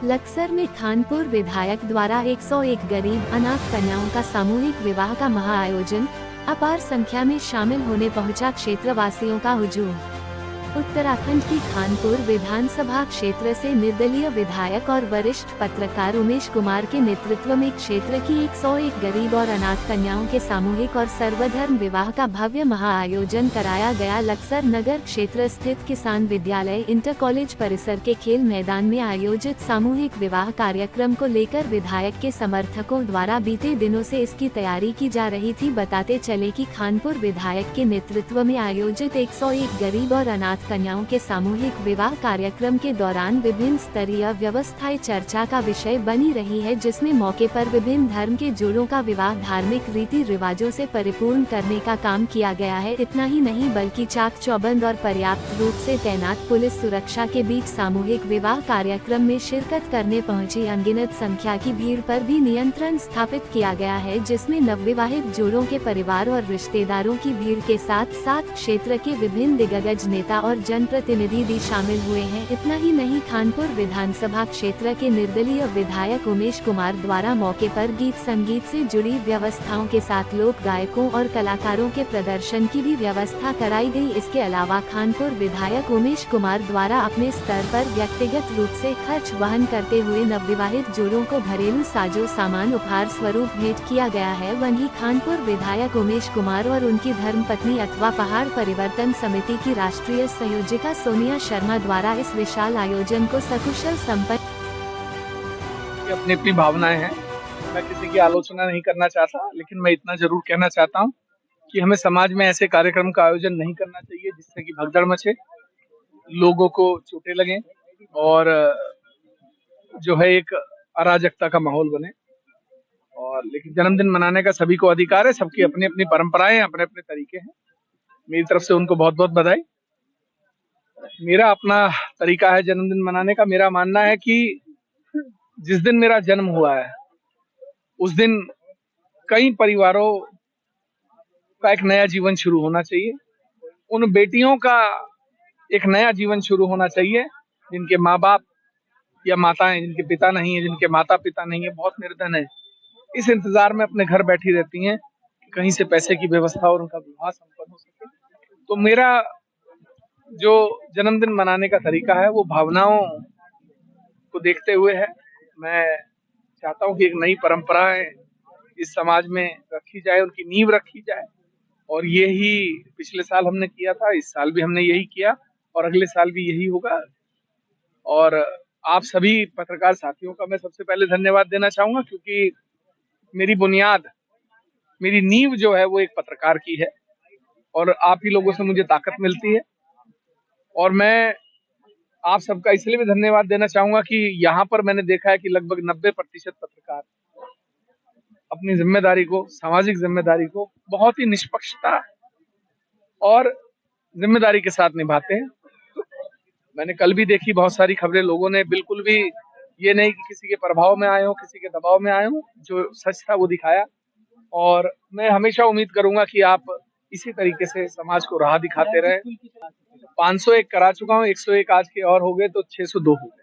लक्सर में खानपुर विधायक द्वारा 101 गरीब अनाथ कन्याओं का सामूहिक विवाह का महाआयोजन। अपार संख्या में शामिल होने पहुंचा क्षेत्रवासियों का हुजूम। उत्तराखंड की खानपुर विधानसभा क्षेत्र से निर्दलीय विधायक और वरिष्ठ पत्रकार उमेश कुमार के नेतृत्व में क्षेत्र की 101 गरीब और अनाथ कन्याओं के सामूहिक और सर्वधर्म विवाह का भव्य महाआयोजन कराया गया। लक्सर नगर क्षेत्र स्थित किसान विद्यालय इंटर कॉलेज परिसर के खेल मैदान में आयोजित सामूहिक विवाह कार्यक्रम को लेकर विधायक के समर्थकों द्वारा बीते दिनों से इसकी तैयारी की जा रही थी। बताते चले कि खानपुर विधायक के नेतृत्व में आयोजित 101 गरीब और अनाथ कन्याओं के सामूहिक विवाह कार्यक्रम के दौरान विभिन्न स्तरीय व्यवस्थाएं चर्चा का विषय बनी रही है, जिसमें मौके पर विभिन्न धर्म के जोड़ों का विवाह धार्मिक रीति रिवाजों से परिपूर्ण करने का काम किया गया है। इतना ही नहीं बल्कि चाक चौबंद और पर्याप्त रूप से तैनात पुलिस सुरक्षा के बीच सामूहिक विवाह कार्यक्रम में शिरकत करने पहुंची अनगिनत संख्या की भीड़ पर भी नियंत्रण स्थापित किया गया है, जिसमें नवविवाहित जोड़ों के परिवार और रिश्तेदारों की भीड़ के साथ साथ क्षेत्र के विभिन्न दिग्गज नेता और जनप्रतिनिधि भी शामिल हुए हैं। इतना ही नहीं खानपुर विधानसभा क्षेत्र के निर्दलीय विधायक उमेश कुमार द्वारा मौके पर गीत संगीत से जुड़ी व्यवस्थाओं के साथ लोक गायकों और कलाकारों के प्रदर्शन की भी व्यवस्था कराई गई। इसके अलावा खानपुर विधायक उमेश कुमार द्वारा अपने स्तर पर व्यक्तिगत रूप से खर्च वहन करते हुए नवविवाहित जोड़ों को घरेलू साजो सामान उपहार स्वरूप भेंट किया गया है। वहीं खानपुर विधायक उमेश कुमार और उनकी धर्मपत्नी अथवा पहाड़ परिवर्तन समिति की राष्ट्रीय संयोजिका सोनिया शर्मा द्वारा इस विशाल आयोजन को सकुशल संपन्न। अपनी अपनी भावनाएं हैं, मैं किसी की आलोचना नहीं करना चाहता, लेकिन मैं इतना जरूर कहना चाहता हूं कि हमें समाज में ऐसे कार्यक्रम का आयोजन नहीं करना चाहिए जिससे कि भगदड़ मचे, लोगों को चोटें लगें और जो है एक अराजकता का माहौल बने। और लेकिन जन्मदिन मनाने का सभी को अधिकार है, सबकी अपनी अपनी परंपराएं, अपने अपने तरीके हैं। मेरी तरफ से उनको बहुत बहुत बधाई। मेरा अपना तरीका है जन्मदिन मनाने का। मेरा मानना है कि जिस दिन मेरा जन्म हुआ है उस दिन कई परिवारों का एक नया जीवन शुरू होना चाहिए। उन बेटियों का एक नया जीवन शुरू होना चाहिए जिनके माँ बाप या माताएं, जिनके पिता नहीं है, जिनके माता पिता नहीं है, बहुत निर्धन है, इस इंतजार में अपने घर बैठी रहती हैं कि कहीं से पैसे की व्यवस्था और उनका विवाह संपन्न हो सके। तो मेरा जो जन्मदिन मनाने का तरीका है वो भावनाओं को देखते हुए है। मैं चाहता हूँ कि एक नई परंपराएं इस समाज में रखी जाए, उनकी नींव रखी जाए, और यही पिछले साल हमने किया था, इस साल भी हमने यही किया और अगले साल भी यही होगा। और आप सभी पत्रकार साथियों का मैं सबसे पहले धन्यवाद देना चाहूंगा, क्योंकि मेरी बुनियाद, मेरी नींव जो है वो एक पत्रकार की है और आप ही लोगों से मुझे ताकत मिलती है। और मैं आप सबका इसलिए भी धन्यवाद देना चाहूंगा कि यहाँ पर मैंने देखा है कि लगभग 90% पत्रकार अपनी जिम्मेदारी को, सामाजिक जिम्मेदारी को बहुत ही निष्पक्षता और जिम्मेदारी के साथ निभाते हैं। मैंने कल भी देखी बहुत सारी खबरें, लोगों ने बिल्कुल भी ये नहीं कि किसी के प्रभाव में आए हो, किसी के दबाव में आए हो, जो सच था वो दिखाया। और मैं हमेशा उम्मीद करूंगा कि आप इसी तरीके से समाज को राह दिखाते रहे। 501 करा चुका हूँ, 101 आज के और हो गए तो 602 हो गए।